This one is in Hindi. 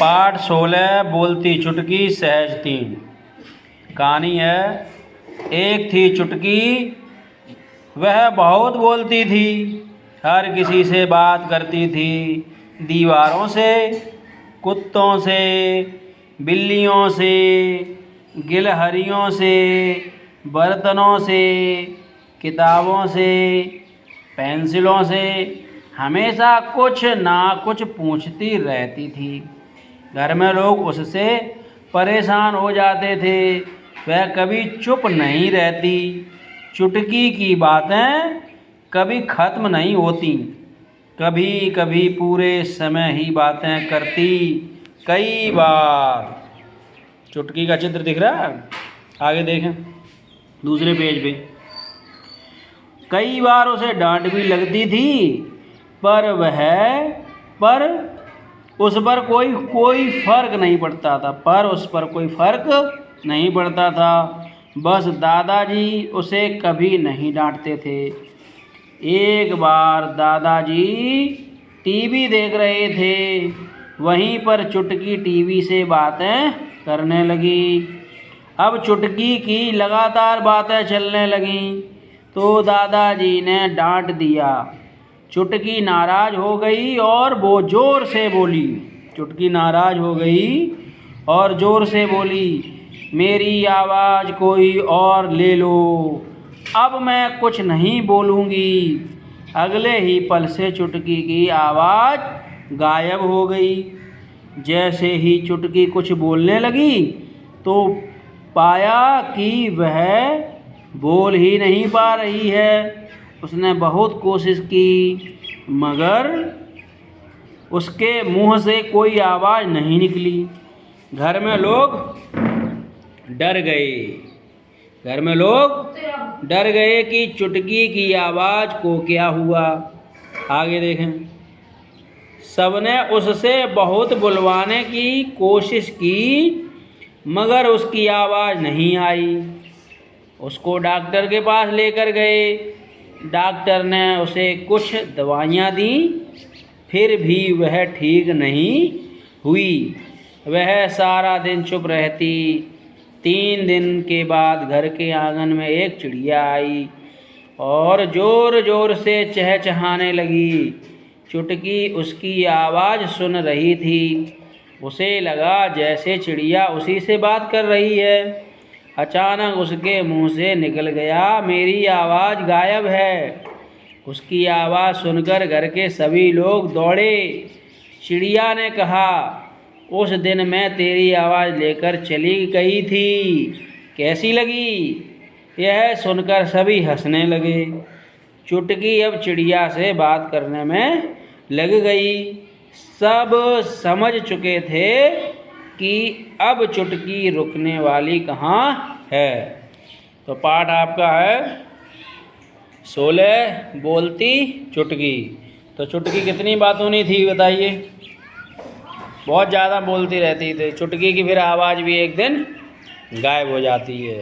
पाठ 16 बोलती चुटकी सहज 3। कहानी है, एक थी चुटकी, वह बहुत बोलती थी, हर किसी से बात करती थी, दीवारों से, कुत्तों से, बिल्लियों से, गिलहरियों से, बर्तनों से, किताबों से, पेंसिलों से, हमेशा कुछ ना कुछ पूछती रहती थी। घर में लोग उससे परेशान हो जाते थे। वह कभी चुप नहीं रहती। चुटकी की बातें कभी ख़त्म नहीं होती। कभी कभी पूरे समय ही बातें करती। कई बार चुटकी का चित्र दिख रहा है, आगे देखें दूसरे पेज पे। कई बार उसे डांट भी लगती थी, पर उस पर कोई फर्क नहीं पड़ता था। बस दादाजी उसे कभी नहीं डांटते थे। एक बार दादाजी टीवी देख रहे थे, वहीं पर चुटकी टीवी से बातें करने लगी। अब चुटकी की लगातार बातें चलने लगीं, तो दादाजी ने डांट दिया। चुटकी नाराज़ हो गई और वो ज़ोर से बोली। चुटकी नाराज़ हो गई और ज़ोर से बोली, मेरी आवाज़ कोई और ले लो, अब मैं कुछ नहीं बोलूँगी। अगले ही पल से चुटकी की आवाज़ गायब हो गई। जैसे ही चुटकी कुछ बोलने लगी, तो पाया कि वह बोल ही नहीं पा रही है। उसने बहुत कोशिश की, मगर उसके मुंह से कोई आवाज़ नहीं निकली। घर में लोग डर गए कि चुटकी की आवाज़ को क्या हुआ। आगे देखें। सबने उससे बहुत बुलवाने की कोशिश की, मगर उसकी आवाज़ नहीं आई। उसको डॉक्टर के पास लेकर गए। डॉक्टर ने उसे कुछ दवाइयाँ दी, फिर भी वह ठीक नहीं हुई। वह सारा दिन चुप रहती। 3 दिन के बाद घर के आंगन में एक चिड़िया आई और ज़ोर ज़ोर से चहचहाने लगी। चुटकी उसकी आवाज़ सुन रही थी। उसे लगा जैसे चिड़िया उसी से बात कर रही है। अचानक उसके मुंह से निकल गया, मेरी आवाज़ गायब है। उसकी आवाज़ सुनकर घर के सभी लोग दौड़े। चिड़िया ने कहा, उस दिन मैं तेरी आवाज़ लेकर चली गई थी, कैसी लगी? यह सुनकर सभी हंसने लगे। चुटकी अब चिड़िया से बात करने में लग गई। सब समझ चुके थे कि अब चुटकी रुकने वाली कहाँ है। तो पाठ आपका है 16 बोलती चुटकी। तो चुटकी कितनी बातूनी थी बताइए? बहुत ज़्यादा बोलती रहती थी। चुटकी की फिर आवाज़ भी एक दिन गायब हो जाती है।